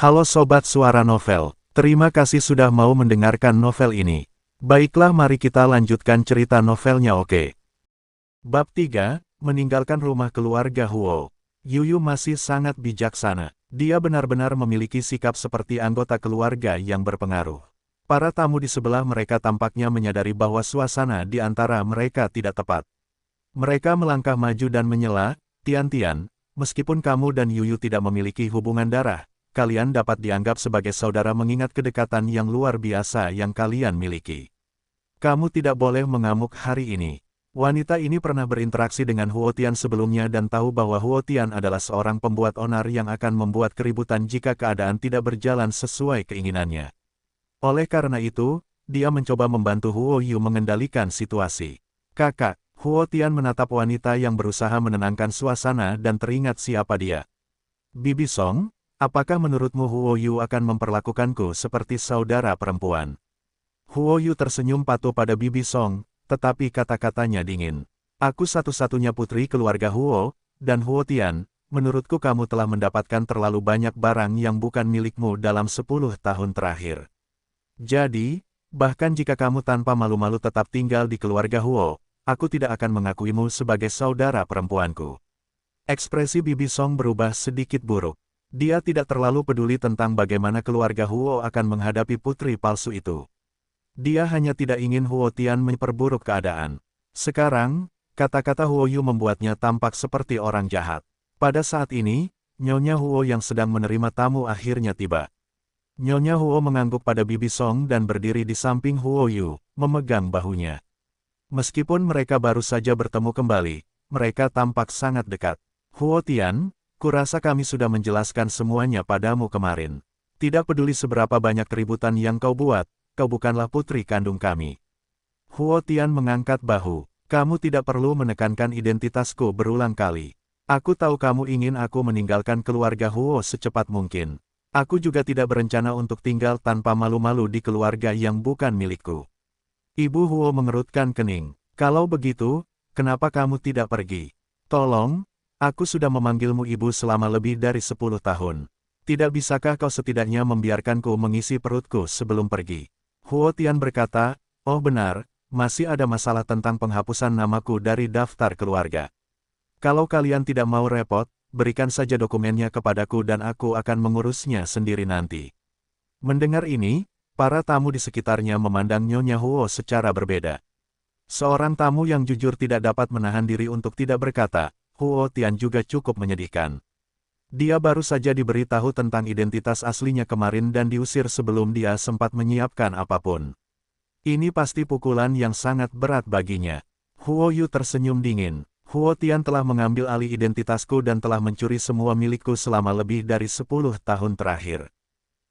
Halo Sobat Suara Novel, terima kasih sudah mau mendengarkan novel ini. Baiklah mari kita lanjutkan cerita novelnya oke. Bab 3, Meninggalkan Rumah Keluarga Huo. Yuyu masih sangat bijaksana. Dia benar-benar memiliki sikap seperti anggota keluarga yang berpengaruh. Para tamu di sebelah mereka tampaknya menyadari bahwa suasana di antara mereka tidak tepat. Mereka melangkah maju dan menyela, "Tian-Tian, meskipun kamu dan Yuyu tidak memiliki hubungan darah, kalian dapat dianggap sebagai saudara mengingat kedekatan yang luar biasa yang kalian miliki. Kamu tidak boleh mengamuk hari ini." Wanita ini pernah berinteraksi dengan Huo Tian sebelumnya dan tahu bahwa Huo Tian adalah seorang pembuat onar yang akan membuat keributan jika keadaan tidak berjalan sesuai keinginannya. Oleh karena itu, dia mencoba membantu Huo Yu mengendalikan situasi. "Kakak," Huo Tian menatap wanita yang berusaha menenangkan suasana dan teringat siapa dia. "Bibi Song, apakah menurutmu Huo Yu akan memperlakukanku seperti saudara perempuan?" Huo Yu tersenyum patuh pada Bibi Song, tetapi kata-katanya dingin. "Aku satu-satunya putri keluarga Huo, dan Huo Tian, menurutku kamu telah mendapatkan terlalu banyak barang yang bukan milikmu dalam 10 tahun terakhir. Jadi, bahkan jika kamu tanpa malu-malu tetap tinggal di keluarga Huo, aku tidak akan mengakuimu sebagai saudara perempuanku." Ekspresi Bibi Song berubah sedikit buruk. Dia tidak terlalu peduli tentang bagaimana keluarga Huo akan menghadapi putri palsu itu. Dia hanya tidak ingin Huo Tian memperburuk keadaan. Sekarang, kata-kata Huo Yu membuatnya tampak seperti orang jahat. Pada saat ini, Nyonya Huo yang sedang menerima tamu akhirnya tiba. Nyonya Huo mengangguk pada Bibi Song dan berdiri di samping Huo Yu, memegang bahunya. Meskipun mereka baru saja bertemu kembali, mereka tampak sangat dekat. "Huo Tian, kurasa kami sudah menjelaskan semuanya padamu kemarin. Tidak peduli seberapa banyak keributan yang kau buat, kau bukanlah putri kandung kami." Huo Tian mengangkat bahu. "Kamu tidak perlu menekankan identitasku berulang kali. Aku tahu kamu ingin aku meninggalkan keluarga Huo secepat mungkin. Aku juga tidak berencana untuk tinggal tanpa malu-malu di keluarga yang bukan milikku." Ibu Huo mengerutkan kening. "Kalau begitu, kenapa kamu tidak pergi? Tolong, aku sudah memanggilmu ibu selama lebih dari 10 tahun. Tidak bisakah kau setidaknya membiarkanku mengisi perutku sebelum pergi?" Huo Tian berkata, "Oh benar, masih ada masalah tentang penghapusan namaku dari daftar keluarga. Kalau kalian tidak mau repot, berikan saja dokumennya kepadaku dan aku akan mengurusnya sendiri nanti." Mendengar ini, para tamu di sekitarnya memandang Nyonya Huo secara berbeda. Seorang tamu yang jujur tidak dapat menahan diri untuk tidak berkata, "Huo Tian juga cukup menyedihkan. Dia baru saja diberitahu tentang identitas aslinya kemarin dan diusir sebelum dia sempat menyiapkan apapun. Ini pasti pukulan yang sangat berat baginya." Huo Yu tersenyum dingin. "Huo Tian telah mengambil alih identitasku dan telah mencuri semua milikku selama lebih dari 10 tahun terakhir.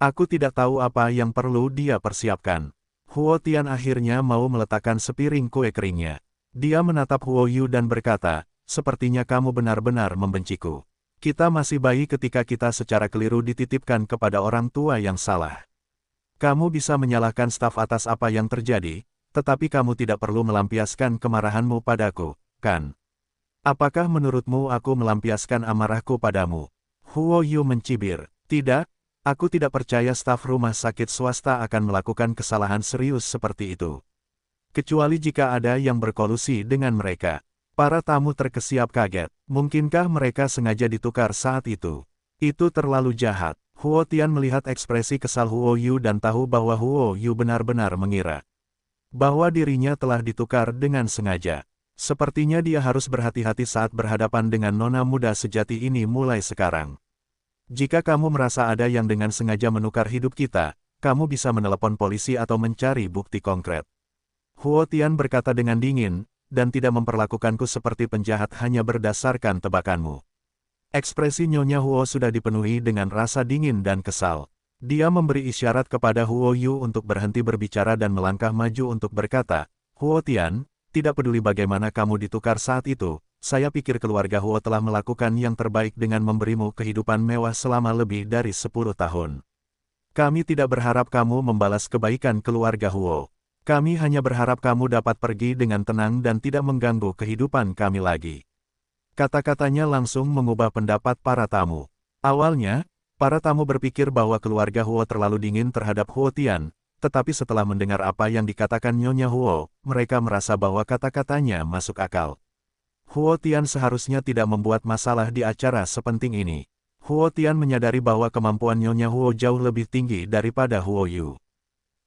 Aku tidak tahu apa yang perlu dia persiapkan." Huo Tian akhirnya mau meletakkan sepiring kue keringnya. Dia menatap Huo Yu dan berkata, "Sepertinya kamu benar-benar membenciku. Kita masih bayi ketika kita secara keliru dititipkan kepada orang tua yang salah. Kamu bisa menyalahkan staf atas apa yang terjadi, tetapi kamu tidak perlu melampiaskan kemarahanmu padaku, kan? Apakah menurutmu aku melampiaskan amarahku padamu?" Huo Yu mencibir, "Tidak, aku tidak percaya staf rumah sakit swasta akan melakukan kesalahan serius seperti itu. Kecuali jika ada yang berkolusi dengan mereka." Para tamu terkesiap kaget. Mungkinkah mereka sengaja ditukar saat itu? Itu terlalu jahat. Huo Tian melihat ekspresi kesal Huo Yu dan tahu bahwa Huo Yu benar-benar mengira bahwa dirinya telah ditukar dengan sengaja. Sepertinya dia harus berhati-hati saat berhadapan dengan nona muda sejati ini mulai sekarang. "Jika kamu merasa ada yang dengan sengaja menukar hidup kita, kamu bisa menelepon polisi atau mencari bukti konkret." Huo Tian berkata dengan dingin, "Dan tidak memperlakukanku seperti penjahat hanya berdasarkan tebakanmu." Ekspresi Nyonya Huo sudah dipenuhi dengan rasa dingin dan kesal. Dia memberi isyarat kepada Huo Yu untuk berhenti berbicara dan melangkah maju untuk berkata, "Huo Tian, tidak peduli bagaimana kamu ditukar saat itu, saya pikir keluarga Huo telah melakukan yang terbaik dengan memberimu kehidupan mewah selama lebih dari 10 tahun. Kami tidak berharap kamu membalas kebaikan keluarga Huo. Kami hanya berharap kamu dapat pergi dengan tenang dan tidak mengganggu kehidupan kami lagi." Kata-katanya langsung mengubah pendapat para tamu. Awalnya, Para tamu berpikir bahwa keluarga Huo terlalu dingin terhadap Huo Tian, tetapi setelah mendengar apa yang dikatakan Nyonya Huo, mereka merasa bahwa kata-katanya masuk akal. Huo Tian seharusnya tidak membuat masalah di acara sepenting ini. Huo Tian menyadari bahwa kemampuan Nyonya Huo jauh lebih tinggi daripada Huo Yu.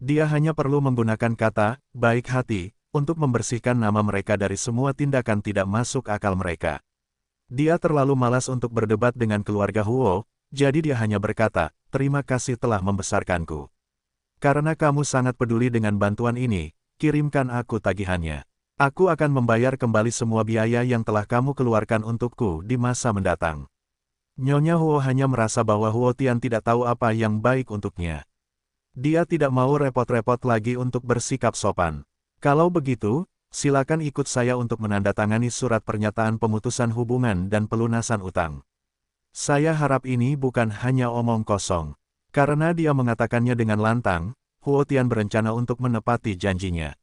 Dia hanya perlu menggunakan kata, baik hati, untuk membersihkan nama mereka dari semua tindakan tidak masuk akal mereka. Dia terlalu malas untuk berdebat dengan keluarga Huo, jadi dia hanya berkata, terima kasih telah membesarkanku. Karena kamu sangat peduli dengan bantuan ini, kirimkan aku tagihannya. Aku akan membayar kembali semua biaya yang telah kamu keluarkan untukku di masa mendatang. Nyonya Huo hanya merasa bahwa Huo Tian tidak tahu apa yang baik untuknya. Dia tidak mau repot-repot lagi untuk bersikap sopan. Kalau begitu, silakan ikut saya untuk menandatangani surat pernyataan pemutusan hubungan dan pelunasan utang. Saya harap ini bukan hanya omong kosong. Karena dia mengatakannya dengan lantang, Huo Tian berencana untuk menepati janjinya.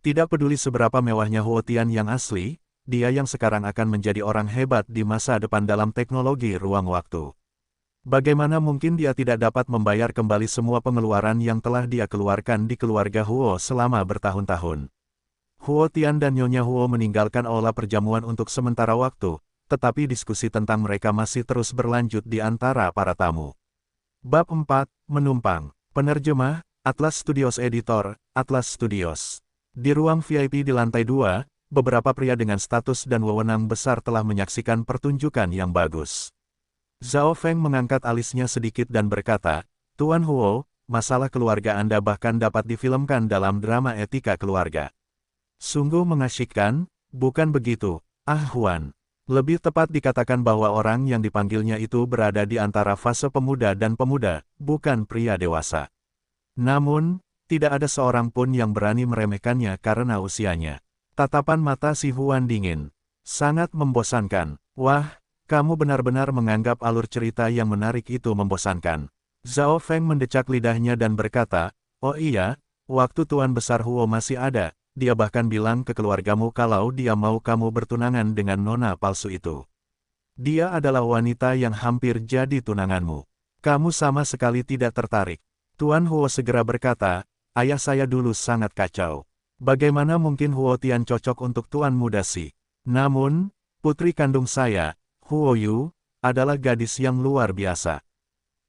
Tidak peduli seberapa mewahnya Huo Tian yang asli, dia yang sekarang akan menjadi orang hebat di masa depan dalam teknologi ruang waktu. Bagaimana mungkin dia tidak dapat membayar kembali semua pengeluaran yang telah dia keluarkan di keluarga Huo selama bertahun-tahun. Huo Tian dan Nyonya Huo meninggalkan aula perjamuan untuk sementara waktu, tetapi diskusi tentang mereka masih terus berlanjut di antara para tamu. Bab 4, Menumpang. Penerjemah, Atlas Studios Editor, Atlas Studios. Di ruang VIP di lantai 2, beberapa pria dengan status dan wewenang besar telah menyaksikan pertunjukan yang bagus. Zhao Feng mengangkat alisnya sedikit dan berkata, Tuan Huo, masalah keluarga Anda bahkan dapat difilmkan dalam drama etika keluarga. Sungguh mengasyikkan, bukan begitu, Ah Huan. Lebih tepat dikatakan bahwa orang yang dipanggilnya itu berada di antara fase pemuda dan pemuda, bukan pria dewasa. Namun, tidak ada seorang pun yang berani meremehkannya karena usianya. Tatapan mata si Huan dingin. Sangat membosankan. Wah, kamu benar-benar menganggap alur cerita yang menarik itu membosankan. Zhao Feng mendecak lidahnya dan berkata, oh iya, waktu Tuan Besar Huo masih ada. Dia bahkan bilang ke keluargamu kalau dia mau kamu bertunangan dengan nona palsu itu. Dia adalah wanita yang hampir jadi tunanganmu. Kamu sama sekali tidak tertarik. Tuan Huo segera berkata, ayah saya dulu sangat kacau. Bagaimana mungkin Huo Tian cocok untuk Tuan Muda Si? Namun, putri kandung saya, Huo Yu, adalah gadis yang luar biasa.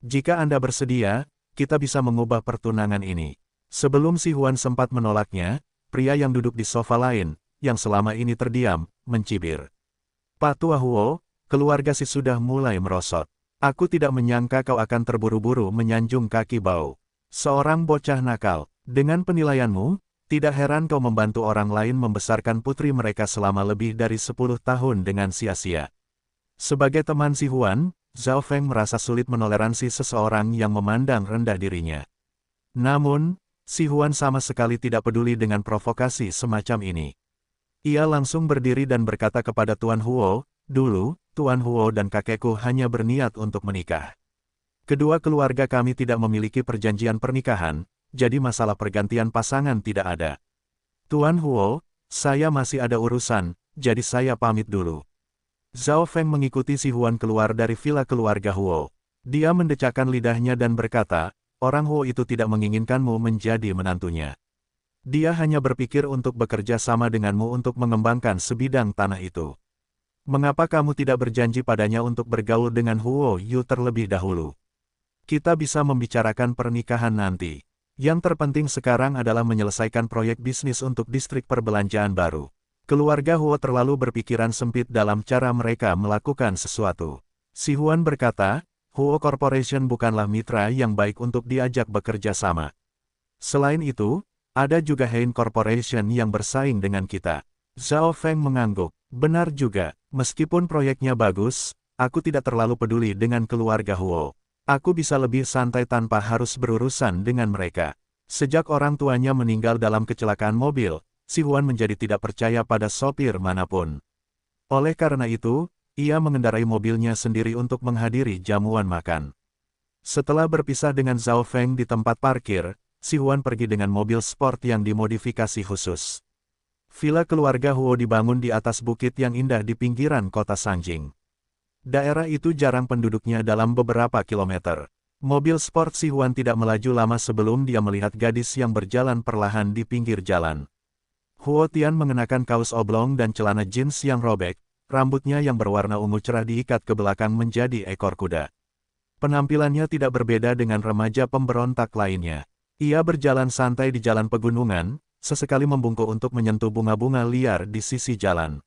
Jika Anda bersedia, kita bisa mengubah pertunangan ini. Sebelum si Huan sempat menolaknya, pria yang duduk di sofa lain, yang selama ini terdiam, mencibir. Pak Tua Huo, keluarga Si sudah mulai merosot. Aku tidak menyangka kau akan terburu-buru menyanjung kaki bau. Seorang bocah nakal, dengan penilaianmu, tidak heran kau membantu orang lain membesarkan putri mereka selama lebih dari 10 tahun dengan sia-sia. Sebagai teman si Huan, Zhao Feng merasa sulit menoleransi seseorang yang memandang rendah dirinya. Namun, si Huan sama sekali tidak peduli dengan provokasi semacam ini. Ia langsung berdiri dan berkata kepada Tuan Huo, dulu, Tuan Huo dan kakekku hanya berniat untuk menikah. Kedua keluarga kami tidak memiliki perjanjian pernikahan, jadi masalah pergantian pasangan tidak ada. Tuan Huo, saya masih ada urusan, jadi saya pamit dulu. Zhao Feng mengikuti si Huan keluar dari villa keluarga Huo. Dia mendecakkan lidahnya dan berkata, orang Huo itu tidak menginginkanmu menjadi menantunya. Dia hanya berpikir untuk bekerja sama denganmu untuk mengembangkan sebidang tanah itu. Mengapa kamu tidak berjanji padanya untuk bergaul dengan Huo Yu terlebih dahulu? Kita bisa membicarakan pernikahan nanti. Yang terpenting sekarang adalah menyelesaikan proyek bisnis untuk distrik perbelanjaan baru. Keluarga Huo terlalu berpikiran sempit dalam cara mereka melakukan sesuatu. Si Huan berkata, Huo Corporation bukanlah mitra yang baik untuk diajak bekerja sama. Selain itu, ada juga Hein Corporation yang bersaing dengan kita. Zhao Feng mengangguk. Benar juga, meskipun proyeknya bagus, aku tidak terlalu peduli dengan keluarga Huo. Aku bisa lebih santai tanpa harus berurusan dengan mereka. Sejak orang tuanya meninggal dalam kecelakaan mobil, si Huan menjadi tidak percaya pada sopir manapun. Oleh karena itu, ia mengendarai mobilnya sendiri untuk menghadiri jamuan makan. Setelah berpisah dengan Zhao Feng di tempat parkir, si Huan pergi dengan mobil sport yang dimodifikasi khusus. Villa keluarga Huo dibangun di atas bukit yang indah di pinggiran kota Sanjing. Daerah itu jarang penduduknya dalam beberapa kilometer. Mobil sport Si Huan tidak melaju lama sebelum dia melihat gadis yang berjalan perlahan di pinggir jalan. Huo Tian mengenakan kaos oblong dan celana jeans yang robek, rambutnya yang berwarna ungu cerah diikat ke belakang menjadi ekor kuda. Penampilannya tidak berbeda dengan remaja pemberontak lainnya. Ia berjalan santai di jalan pegunungan, sesekali membungkuk untuk menyentuh bunga-bunga liar di sisi jalan.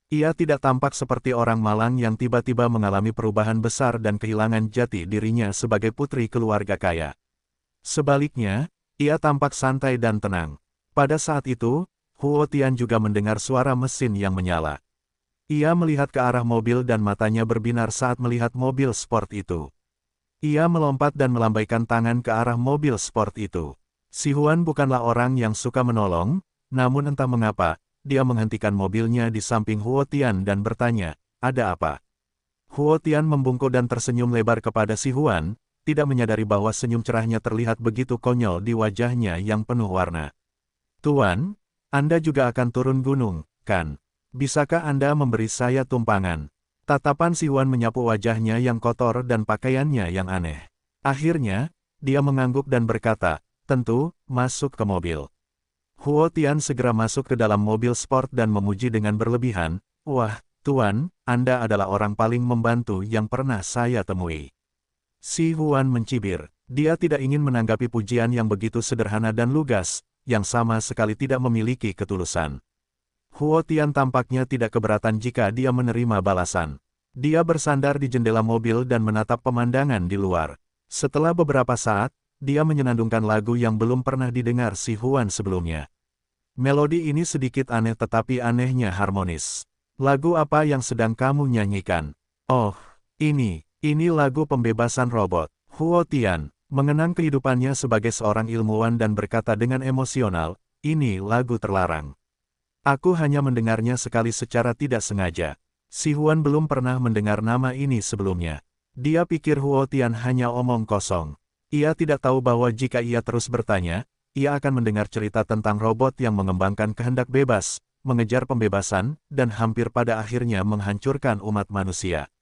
Ia tidak tampak seperti orang malang yang tiba-tiba mengalami perubahan besar dan kehilangan jati dirinya sebagai putri keluarga kaya. Sebaliknya, ia tampak santai dan tenang. Pada saat itu, Huo Tian juga mendengar suara mesin yang menyala. Ia melihat ke arah mobil dan matanya berbinar saat melihat mobil sport itu. Ia melompat dan melambaikan tangan ke arah mobil sport itu. Si Huan bukanlah orang yang suka menolong, namun entah mengapa, dia menghentikan mobilnya di samping Huo Tian dan bertanya, "Ada apa?" Huo Tian membungkuk dan tersenyum lebar kepada si Huan, tidak menyadari bahwa senyum cerahnya terlihat begitu konyol di wajahnya yang penuh warna. "Tuan, Anda juga akan turun gunung, kan? Bisakah Anda memberi saya tumpangan?" Tatapan Si Huan menyapu wajahnya yang kotor dan pakaiannya yang aneh. Akhirnya, dia mengangguk dan berkata, "Tentu, masuk ke mobil." Huo Tian segera masuk ke dalam mobil sport dan memuji dengan berlebihan, "Wah, Tuan, Anda adalah orang paling membantu yang pernah saya temui." Si Huan mencibir. Dia tidak ingin menanggapi pujian yang begitu sederhana dan lugas, yang sama sekali tidak memiliki ketulusan. Huo Tian tampaknya tidak keberatan jika dia menerima balasan. Dia bersandar di jendela mobil dan menatap pemandangan di luar. Setelah beberapa saat, dia menyenandungkan lagu yang belum pernah didengar Si Huan sebelumnya. Melodi ini sedikit aneh tetapi anehnya harmonis. "Lagu apa yang sedang kamu nyanyikan?" "Oh, ini lagu pembebasan robot." Huo Tian mengenang kehidupannya sebagai seorang ilmuwan dan berkata dengan emosional, "Ini lagu terlarang. Aku hanya mendengarnya sekali secara tidak sengaja." Si Huan belum pernah mendengar nama ini sebelumnya. Dia pikir Huo Tian hanya omong kosong. Ia tidak tahu bahwa jika ia terus bertanya, ia akan mendengar cerita tentang robot yang mengembangkan kehendak bebas, mengejar pembebasan, dan hampir pada akhirnya menghancurkan umat manusia.